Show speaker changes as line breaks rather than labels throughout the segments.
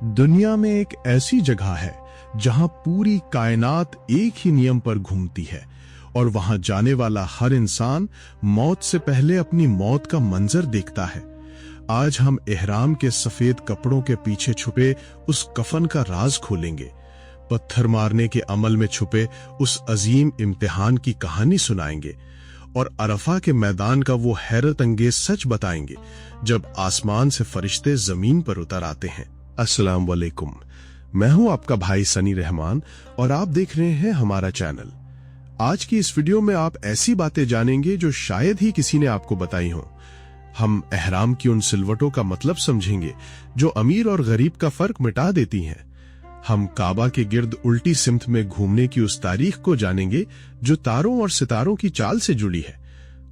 दुनिया में एक ऐसी जगह है जहां पूरी कायनात एक ही नियम पर घूमती है और वहां जाने वाला हर इंसान मौत से पहले अपनी मौत का मंजर देखता है। आज हम इहराम के सफेद कपड़ों के पीछे छुपे उस कफन का राज खोलेंगे, पत्थर मारने के अमल में छुपे उस अजीम इम्तिहान की कहानी सुनाएंगे और अरफा के मैदान का वो हैरत अंगेज सच बताएंगे जब आसमान से फरिश्ते जमीन पर उतर आते हैं। अस्सलाम वालेकुम, मैं हूं आपका भाई सनी रहमान और आप देख रहे हैं हमारा चैनल। आज की इस वीडियो में आप ऐसी बातें जानेंगे जो शायद ही किसी ने आपको बताई हों। हम एहराम की उन सिलवटों का मतलब समझेंगे जो अमीर और गरीब का फर्क मिटा देती हैं। हम काबा के गिर्द उल्टी सिमत में घूमने की उस तारीख को जानेंगे जो तारों और सितारों की चाल से जुड़ी है,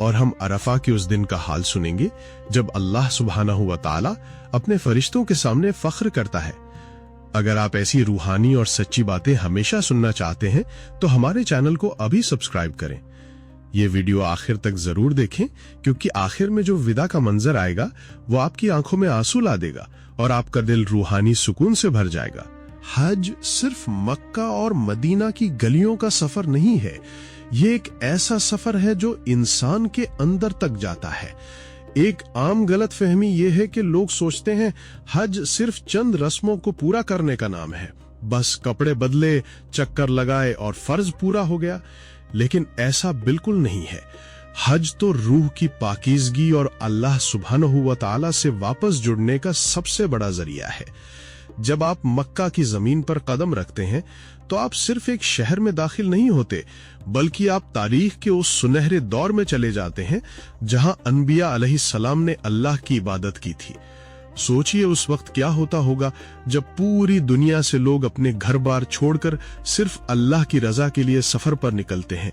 और हम अरफा के उस दिन का हाल सुनेंगे जब अल्लाह सुब्हानहू व तआला अपने फरिश्तों के सामने फख्र करता है। अगर आप ऐसी रूहानी और सच्ची बातें हमेशा सुनना चाहते हैं तो हमारे चैनल को अभी सब्सक्राइब करें। ये वीडियो आखिर तक जरूर देखें, क्योंकि आखिर में जो विदा का मंजर आएगा वो आपकी आंखों में आंसू ला देगा और आपका दिल रूहानी सुकून से भर जाएगा। हज सिर्फ मक्का और मदीना की गलियों का सफर नहीं है, ये एक ऐसा सफर है जो इंसान के अंदर तक जाता है। एक आम गलत फहमी यह है कि लोग सोचते हैं हज सिर्फ चंद रस्मों को पूरा करने का नाम है, बस कपड़े बदले, चक्कर लगाए और फर्ज पूरा हो गया। लेकिन ऐसा बिल्कुल नहीं है। हज तो रूह की पाकीज़गी और अल्लाह सुब्हानहू व तआला से वापस जुड़ने का सबसे बड़ा जरिया है। जब आप मक्का की जमीन पर कदम रखते हैं तो आप सिर्फ एक शहर में दाखिल नहीं होते, बल्कि आप तारीख के उस सुनहरे दौर में चले जाते हैं जहां अनबिया अलैहिस्सलाम ने अल्लाह की इबादत की थी। सोचिए उस वक्त क्या होता होगा जब पूरी दुनिया से लोग अपने घर बार छोड़कर सिर्फ अल्लाह की रजा के लिए सफर पर निकलते हैं।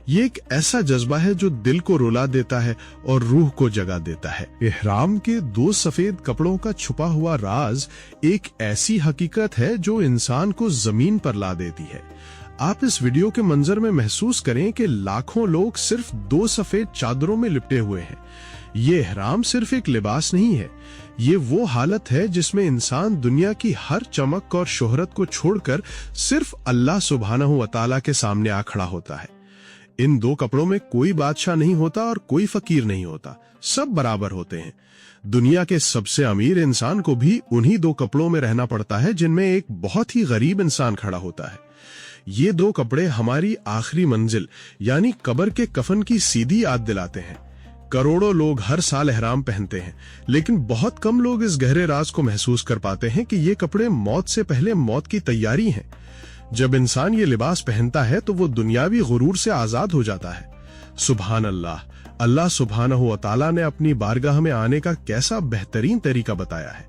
ये एक ऐसा जज्बा है जो दिल को रुला देता है और रूह को जगा देता है। इहराम के दो सफेद कपड़ों का छुपा हुआ राज एक ऐसी हकीकत है जो इंसान को जमीन पर ला देती है। आप इस वीडियो के मंजर में महसूस करें कि लाखों लोग सिर्फ दो सफेद चादरों में लिपटे हुए हैं। ये इहराम सिर्फ एक लिबास नहीं है, ये वो हालत है जिसमें इंसान दुनिया की हर चमक और शोहरत को छोड़कर सिर्फ अल्लाह सुब्हानहू व तआला के सामने आ खड़ा होता है। इन दो कपड़ों में कोई बादशाह नहीं होता और कोई फकीर नहीं होता, सब बराबर होते हैं। दुनिया के सबसे अमीर इंसान को भी उन्हीं दो कपड़ों में रहना पड़ता है जिनमें एक बहुत ही गरीब इंसान खड़ा होता है। ये दो कपड़े हमारी आखिरी मंजिल यानी कब्र के कफन की सीधी याद दिलाते हैं। करोड़ों लोग हर साल इहराम पहनते हैं, लेकिन बहुत कम लोग इस गहरे राज को महसूस कर पाते हैं कि ये कपड़े मौत से पहले मौत की तैयारी हैं। जब इंसान ये लिबास पहनता है तो वो दुनियावी गुरूर से आजाद हो जाता है। सुभान अल्लाह, अल्लाह सुब्हानहू व तआला ने अपनी बारगाह में आने का कैसा बेहतरीन तरीका बताया है।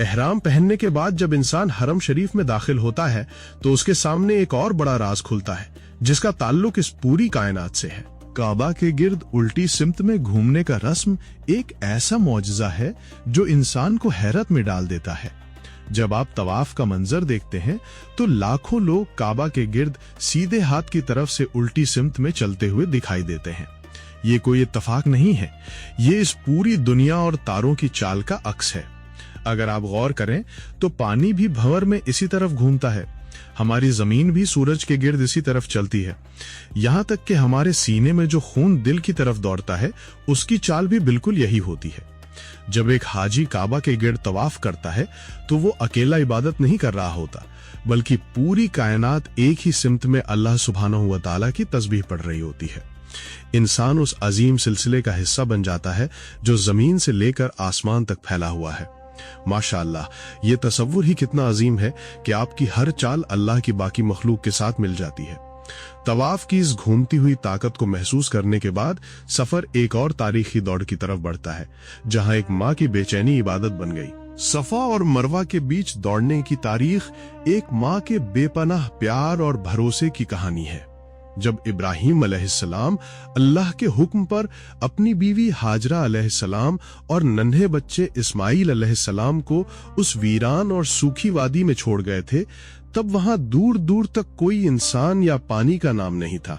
एहराम पहनने के बाद जब इंसान हरम शरीफ में दाखिल होता है तो उसके सामने एक और बड़ा राज खुलता है जिसका ताल्लुक इस पूरी कायनात से है। काबा के गिर्द उल्टी सिमत में घूमने का रस्म एक ऐसा मौजज़ा है जो इंसान को हैरत में डाल देता है। जब आप तवाफ का मंजर देखते हैं तो लाखों लोग काबा के गिर्द सीधे हाथ की तरफ से उल्टी सिमत में चलते हुए दिखाई देते हैं। ये कोई इत्तफाक नहीं है, ये इस पूरी दुनिया और तारों की चाल का अक्स है। अगर आप गौर करें तो पानी भी भंवर में इसी तरफ घूमता है, हमारी जमीन भी सूरज के गिर्द इसी तरफ चलती है। यहाँ तक कि हमारे सीने में जो खून दिल की तरफ दौड़ता है उसकी चाल भी बिल्कुल यही होती है। जब एक हाजी काबा के गिर्द तवाफ करता है तो वो अकेला इबादत नहीं कर रहा होता, बल्कि पूरी कायनात एक ही सिमत में अल्लाह सुब्हानहू व तआला की तस्बीह पढ़ रही होती है। इंसान उस अजीम सिलसिले का हिस्सा बन जाता है जो जमीन से लेकर आसमान तक फैला हुआ है। माशाअल्लाह, ये तसव्वुर ही कितना अजीम है कि आपकी हर चाल अल्लाह की बाकी मखलूक के साथ मिल जाती है। तवाफ की इस घूमती हुई ताकत को महसूस करने के बाद सफर एक और तारीखी दौड़ की तरफ बढ़ता है, जहां एक माँ की बेचैनी इबादत बन गई। सफा और मरवा के बीच दौड़ने की तारीख एक माँ के बेपनाह प्यार और भरोसे की कहानी है। जब इब्राहिम अलैहिस्सलाम अल्लाह के हुक्म पर अपनी बीवी हाजरा अलैहिस्सलाम और नन्हे बच्चे इस्माइल अलैहिस्सलाम को उस वीरान और सूखी वादी में छोड़ गए थे, तब वहां दूर दूर तक कोई इंसान या पानी का नाम नहीं था।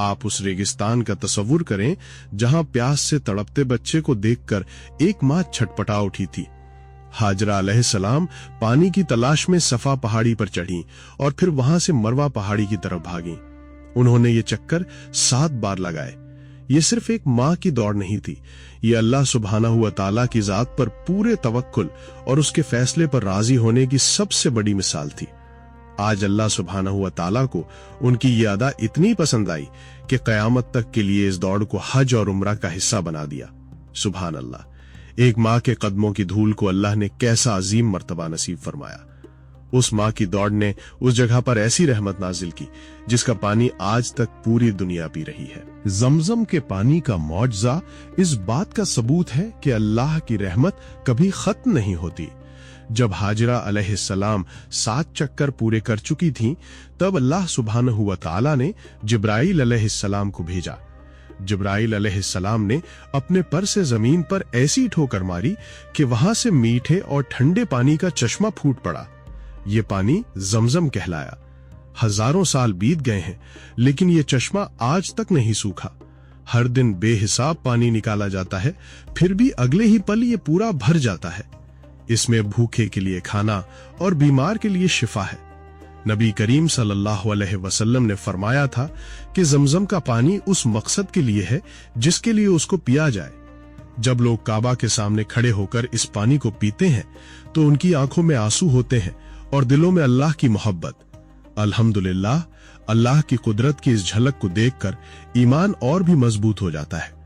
आप उस रेगिस्तान का तसव्वुर करें जहां प्यास से तड़पते बच्चे को देखकर एक माँ छटपटा उठी थी। हाजरा अलैहिस्सलाम पानी की तलाश में सफा पहाड़ी पर चढ़ी और फिर वहां से मरवा पहाड़ी की तरफ भागी। उन्होंने ये चक्कर 7 बार लगाए। ये सिर्फ एक माँ की दौड़ नहीं थी, ये अल्लाह सुब्हानहू व तआला की जात पर पूरे तवक्कुल और उसके फैसले पर राजी होने की सबसे बड़ी मिसाल थी। आज अल्लाह सुब्हानहू व तआला को उनकी ये अदा इतनी पसंद आई कि क़यामत तक के लिए इस दौड़ को हज और उम्रा का हिस्सा बना दिया। सुभान अल्लाह, एक माँ के कदमों की धूल को अल्लाह ने कैसा अजीम मर्तबा नसीब फरमाया। उस माँ की दौड़ ने उस जगह पर ऐसी रहमत नाजिल की जिसका पानी आज तक पूरी दुनिया पी रही है। जमजम के पानी का मौजज़ा इस बात का सबूत है कि अल्लाह की रहमत कभी खत्म नहीं होती। जब हाजरा अलैहिस्सलाम 7 चक्कर पूरे कर चुकी थीं, तब अल्लाह सुब्हानहू व तआला ने जिब्राइल अलैहिस्सलाम को भेजा। जिब्राइल अलैहिस्सलाम ने अपने पर से जमीन पर ऐसी ठोकर मारी कि वहां से मीठे और ठंडे पानी का चश्मा फूट पड़ा। ये पानी जमजम कहलाया। हजारों साल बीत गए हैं, लेकिन ये चश्मा आज तक नहीं सूखा। हर दिन बेहिसाब पानी निकाला जाता है, फिर भी अगले ही पल ये पूरा भर जाता है। इसमें भूखे के लिए खाना और बीमार के लिए शिफा है। नबी करीम सल्लल्लाहु अलैहि वसल्लम ने फरमाया था कि जमजम का पानी उस मकसद के लिए है जिसके लिए उसको पिया जाए। जब लोग काबा के सामने खड़े होकर इस पानी को पीते हैं तो उनकी आंखों में आंसू होते हैं और दिलों में अल्लाह की मोहब्बत। अल्हम्दुलिल्लाह, अल्लाह की कुदरत की इस झलक को देखकर ईमान और भी मजबूत हो जाता है।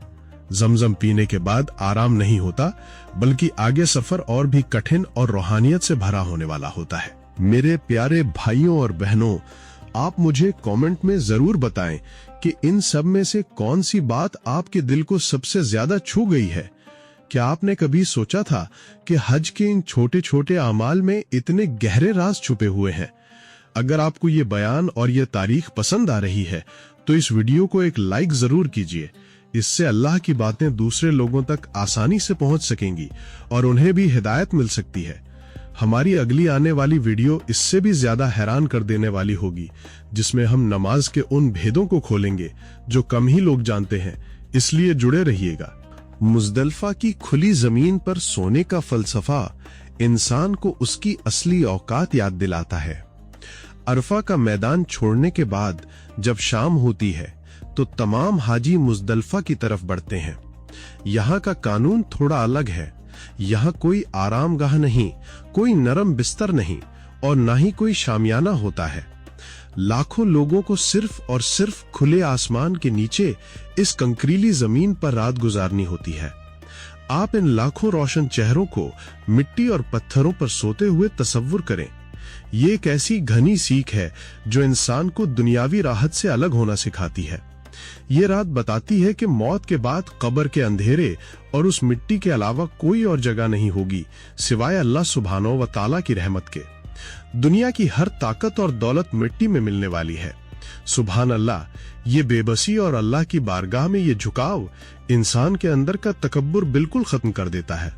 जमजम पीने के बाद आराम नहीं होता, बल्कि आगे सफर और भी कठिन और रूहानियत से भरा होने वाला होता है। मेरे प्यारे भाइयों और बहनों, आप मुझे कमेंट में जरूर बताएं कि इन सब में से कौन सी बात आपके दिल को सबसे ज्यादा छू गई है। क्या आपने कभी सोचा था कि हज के इन छोटे छोटे अमाल में इतने गहरे राज छुपे हुए हैं? अगर आपको ये बयान और ये तारीख पसंद आ रही है तो इस वीडियो को एक लाइक जरूर कीजिए। इससे अल्लाह की बातें दूसरे लोगों तक आसानी से पहुंच सकेंगी और उन्हें भी हिदायत मिल सकती है। हमारी अगली आने वाली वीडियो इससे भी ज्यादा हैरान कर देने वाली होगी, जिसमें हम नमाज के उन भेदों को खोलेंगे जो कम ही लोग जानते हैं, इसलिए जुड़े रहिएगा। मुज़दलिफ़ा की खुली जमीन पर सोने का फलसफा इंसान को उसकी असली औकात याद दिलाता है। अरफा का मैदान छोड़ने के बाद जब शाम होती है तो तमाम हाजी मुज़दलिफ़ा की तरफ बढ़ते हैं। यहाँ का कानून थोड़ा अलग है। यहाँ कोई आरामगाह नहीं, कोई नरम बिस्तर नहीं और ना ही कोई शामियाना होता है। लाखों लोगों को सिर्फ और सिर्फ खुले आसमान के नीचे इस कंकरीली जमीन पर रात गुजारनी होती है। आप इन लाखों रोशन चेहरों को मिट्टी और पत्थरों पर सोते हुए तसव्वुर करें। ये एक ऐसी घनी सीख है जो इंसान को दुनियावी राहत से अलग होना सिखाती है। ये रात बताती है कि मौत के बाद कब्र के अंधेरे और उस मिट्टी के अलावा कोई और जगह नहीं होगी सिवाय अल्लाह सुब्हानहू व तआला की रहमत के। दुनिया की हर ताकत और दौलत मिट्टी में मिलने वाली है। सुभान अल्लाह, ये बेबसी और अल्लाह की बारगाह में ये झुकाव इंसान के अंदर का तकब्बुर बिल्कुल खत्म कर देता है।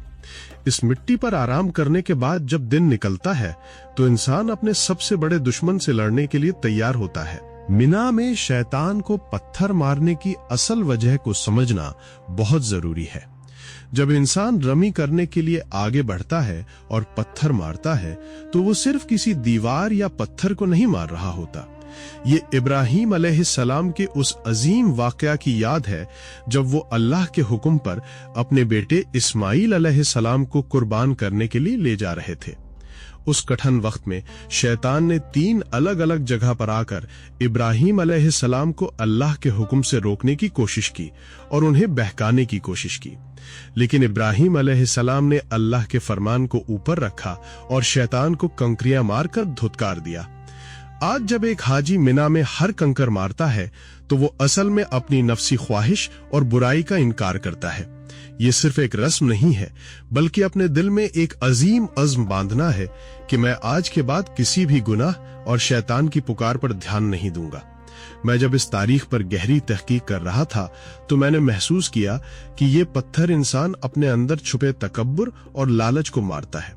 इस मिट्टी पर आराम करने के बाद जब दिन निकलता है तो इंसान अपने सबसे बड़े दुश्मन से लड़ने के लिए तैयार होता है। मिना में शैतान को पत्थर मारने की असल वजह को समझना बहुत जरूरी है। जब इंसान रमी करने के लिए आगे बढ़ता है और पत्थर मारता है तो वो सिर्फ किसी दीवार या पत्थर को नहीं मार रहा होता। ये इब्राहीम अलैहिस्सलाम के उस अजीम वाकया की याद है जब वो अल्लाह के हुक्म पर अपने बेटे इस्माइल अलैहिस्सलाम को कुर्बान करने के लिए ले जा रहे थे। उस कठिन वक्त में शैतान ने 3 अलग अलग जगह पर आकर इब्राहीम अलैहिस्सलाम को अल्लाह के हुक्म से रोकने की कोशिश की और उन्हें बहकाने की कोशिश की, लेकिन इब्राहीम अलैहिस्सलाम ने अल्लाह के फरमान को ऊपर रखा और शैतान को कंकरियां मारकर धुतकार दिया। आज जब एक हाजी मिना में हर कंकर मारता है तो वो असल में अपनी नफ्सी ख्वाहिश और बुराई का इनकार करता है। ये सिर्फ एक रस्म नहीं है, बल्कि अपने दिल में एक अजीम अज़्म बांधना है कि मैं आज के बाद किसी भी गुनाह और शैतान की पुकार पर ध्यान नहीं दूंगा। मैं जब इस तारीख पर गहरी तहकीक कर रहा था तो मैंने महसूस किया कि ये पत्थर इंसान अपने अंदर छुपे तकब्बुर और लालच को मारता है।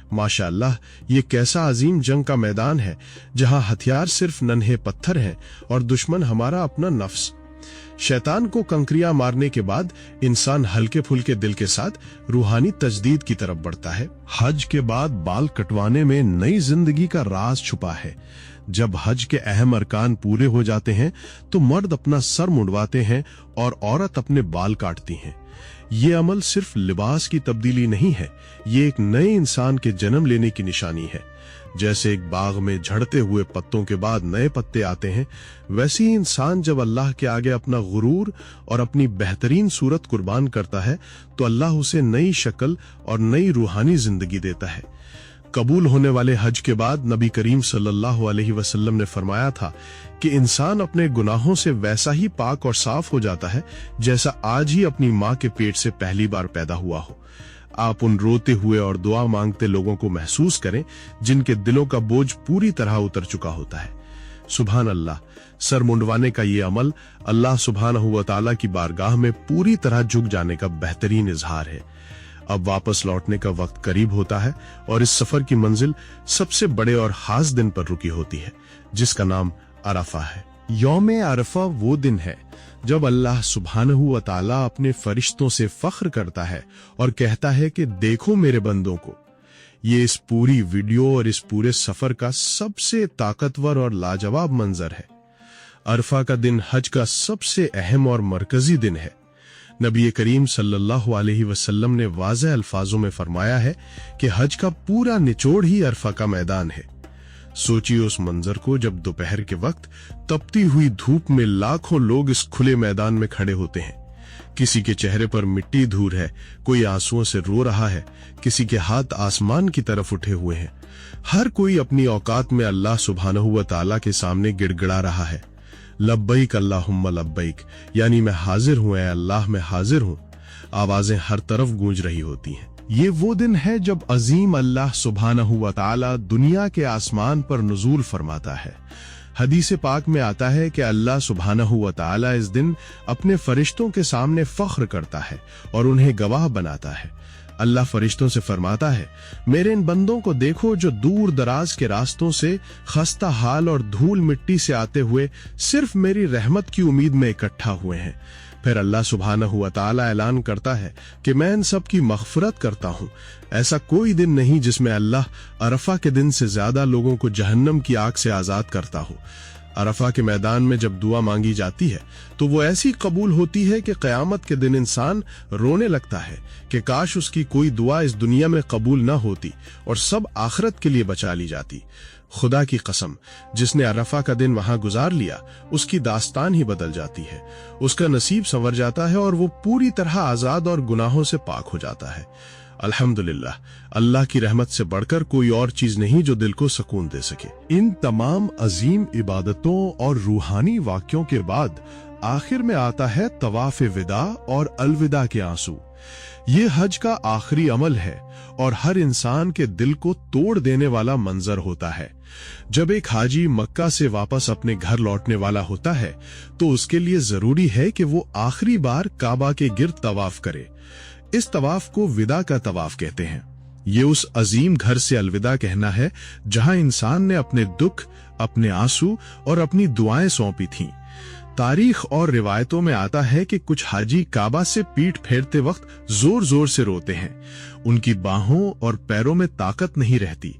माशाअल्लाह, ये कैसा अजीम जंग का मैदान है जहां हथियार सिर्फ नन्हे पत्थर हैं और दुश्मन हमारा अपना नफ्स। शैतान को कंकरियां मारने के बाद इंसान हल्के फुल्के दिल के साथ रूहानी तजदीद की तरफ बढ़ता है। हज के बाद बाल कटवाने में नई जिंदगी का राज छुपा है। जब हज के अहम अरकान पूरे हो जाते हैं तो मर्द अपना सर मुंडवाते हैं और औरत अपने बाल काटती हैं। ये अमल सिर्फ लिबास की तब्दीली नहीं है, ये एक नए इंसान के जन्म लेने की निशानी है। जैसे एक बाग में झड़ते हुए पत्तों के बाद नए पत्ते आते हैं, वैसे ही इंसान जब अल्लाह के आगे अपना गुरूर और अपनी बेहतरीन सूरत कुर्बान करता है तो अल्लाह उसे नई शक्ल और नई रूहानी जिंदगी देता है। कबूल होने वाले हज के बाद नबी करीम सल्लल्लाहु अलैहि वसल्लम ने फरमाया था कि इंसान अपने गुनाहों से वैसा ही पाक और साफ हो जाता है जैसा आज ही अपनी माँ के पेट से पहली बार पैदा हुआ हो। आप उन रोते हुए और दुआ मांगते लोगों को महसूस करें जिनके दिलों का बोझ पूरी तरह उतर चुका होता है। सुभान अल्लाह, सर मुंडवाने का ये अमल अल्लाह सुब्हानहू व तआला की बारगाह में पूरी तरह झुक जाने का बेहतरीन इजहार है। अब वापस लौटने का वक्त करीब होता है और इस सफर की मंजिल सबसे बड़े और खास दिन पर रुकी होती है, जिसका नाम अरफा है। यौम अरफा वो दिन है जब अल्लाह सुब्हानहू व तआला अपने फरिश्तों से फख्र करता है और कहता है कि देखो मेरे बंदों को। ये इस पूरी वीडियो और इस पूरे सफर का सबसे ताकतवर और लाजवाब मंजर है। अरफा का दिन हज का सबसे अहम और मरकजी दिन है। नबी करीम सल्लल्लाहु अलैहि वसल्लम ने वाज़ेह अल्फाजों में फरमाया है कि हज का पूरा निचोड़ ही अरफा का मैदान है। सोचिए उस मंजर को जब दोपहर के वक्त तपती हुई धूप में लाखों लोग इस खुले मैदान में खड़े होते हैं। किसी के चेहरे पर मिट्टी धूल है, कोई आंसुओं से रो रहा है, किसी के हाथ आसमान की तरफ उठे हुए हैं। हर कोई अपनी औकात में अल्लाह सुब्हानहू व तआला के सामने गिड़गिड़ा रहा है, लब्बैक अल्लाहुम्मा लब्बैक, यानी मैं हाजिर हूं ऐ अल्लाह, मैं हाजिर हूं। आवाजें हर तरफ गूंज रही होती हैं। ये वो दिन है जब अजीम अल्लाह सुब्हानहू व तआला दुनिया के आसमान पर नुज़ूल फरमाता है। हदीस पाक में आता है कि अल्लाह सुब्हानहू व तआला इस दिन अपने फरिश्तों के सामने फख्र करता है और उन्हें गवाह बनाता है। अल्लाह फरिश्तों से फरमाता है, मेरे इन बंदों को देखो जो दूर दराज के रास्तों से खस्ता हाल और धूल मिट्टी से आते हुए सिर्फ मेरी रहमत की उम्मीद में इकट्ठा हुए हैं। फिर अल्लाह सुब्हानहू व तआला ऐलान करता है कि मैं इन सब की मग़फ़िरत करता हूँ। ऐसा कोई दिन नहीं जिसमें अल्लाह अरफा के दिन से ज्यादा लोगों को जहन्नम की आग से आजाद करता हो। अरफा के मैदान में जब दुआ मांगी जाती है तो वो ऐसी कबूल होती है कि क़यामत के दिन इंसान रोने लगता है कि काश उसकी कोई दुआ इस दुनिया में कबूल न होती और सब आखिरत के लिए बचा ली जाती। खुदा की कसम, जिसने अरफा का दिन वहां गुजार लिया उसकी दास्तान ही बदल जाती है, उसका नसीब संवर जाता है और वो पूरी तरह आजाद और गुनाहों से पाक हो जाता है। अल्हम्दुलिल्लाह, अल्लाह की रहमत से बढ़कर कोई और चीज नहीं जो दिल को सुकून दे सके। इन तमाम अजीम इबादतों और रूहानी वाक्यों के बाद आखिर में आता है तवाफ विदा और अलविदा के आंसू। ये हज का आखिरी अमल है और हर इंसान के दिल को तोड़ देने वाला मंजर होता है। जब एक हाजी मक्का से वापस अपने घर लौटने वाला होता है तो उसके लिए जरूरी है कि वो आखिरी बार काबा के गिर्द तवाफ करे। इस तवाफ को विदा का तवाफ कहते हैं। ये उस अजीम घर से अलविदा कहना है जहां इंसान ने अपने दुख, अपने आंसू और अपनी दुआएं सौंपी थीं। तारीख और रिवायतों में आता है कि कुछ हाजी काबा से पीठ फेरते वक्त जोर जोर से रोते हैं। उनकी बाहों और पैरों में ताकत नहीं रहती।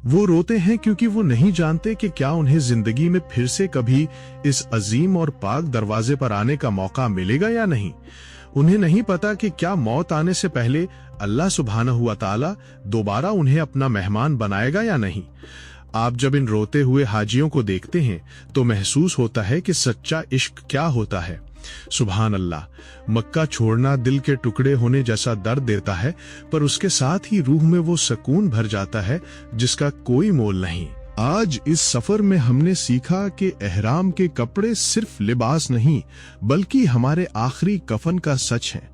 वो रोते हैं क्योंकि वो नहीं जानते कि क्या उन्हें जिंदगी में फिर से कभी इस अजीम और पाक दरवाजे पर आने का मौका मिलेगा या नहीं। उन्हें नहीं पता कि क्या मौत आने से पहले अल्लाह सुब्हानहू व तआला दोबारा उन्हें अपना मेहमान बनाएगा या नहीं। आप जब इन रोते हुए हाजियों को देखते हैं तो महसूस होता है कि सच्चा इश्क क्या होता है। सुभान अल्लाह, मक्का छोड़ना दिल के टुकड़े होने जैसा दर्द देता है, पर उसके साथ ही रूह में वो सुकून भर जाता है जिसका कोई मोल नहीं। आज इस सफर में हमने सीखा कि एहराम के कपड़े सिर्फ लिबास नहीं बल्कि हमारे आखिरी कफन का सच है।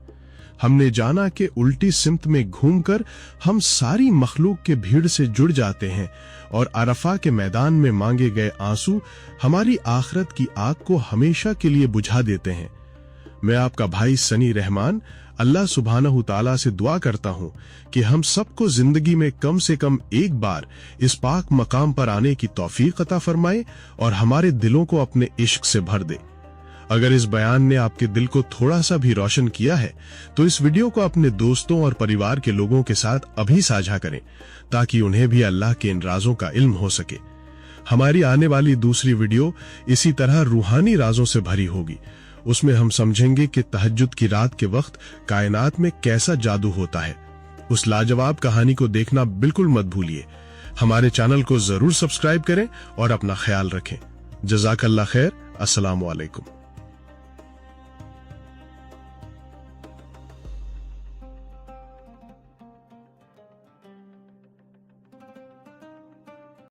हमने जाना कि उल्टी सिमत में घूमकर हम सारी मखलूक के भीड़ से जुड़ जाते हैं और अरफा के मैदान में मांगे गए आंसू हमारी आखिरत की आग को हमेशा के लिए बुझा देते हैं। मैं आपका भाई सनी रहमान अल्लाह सुब्हानहू तआला से दुआ करता हूं कि हम सबको जिंदगी में कम से कम एक बार इस पाक मकाम पर आने की तौफीक अता फरमाए और हमारे दिलों को अपने इश्क से भर दे। अगर इस बयान ने आपके दिल को थोड़ा सा भी रोशन किया है तो इस वीडियो को अपने दोस्तों और परिवार के लोगों के साथ अभी साझा करें ताकि उन्हें भी अल्लाह के इन राजों का इल्म हो सके। हमारी आने वाली दूसरी वीडियो इसी तरह रूहानी राजों से भरी होगी। उसमें हम समझेंगे कि तहज्जुद की रात के वक्त कायनात में कैसा जादू होता है। उस लाजवाब कहानी को देखना बिल्कुल मत भूलिए। हमारे चैनल को जरूर सब्सक्राइब करें और अपना ख्याल रखें। जज़ाकल्लाह खैर। अस्सलामु अलैकुम।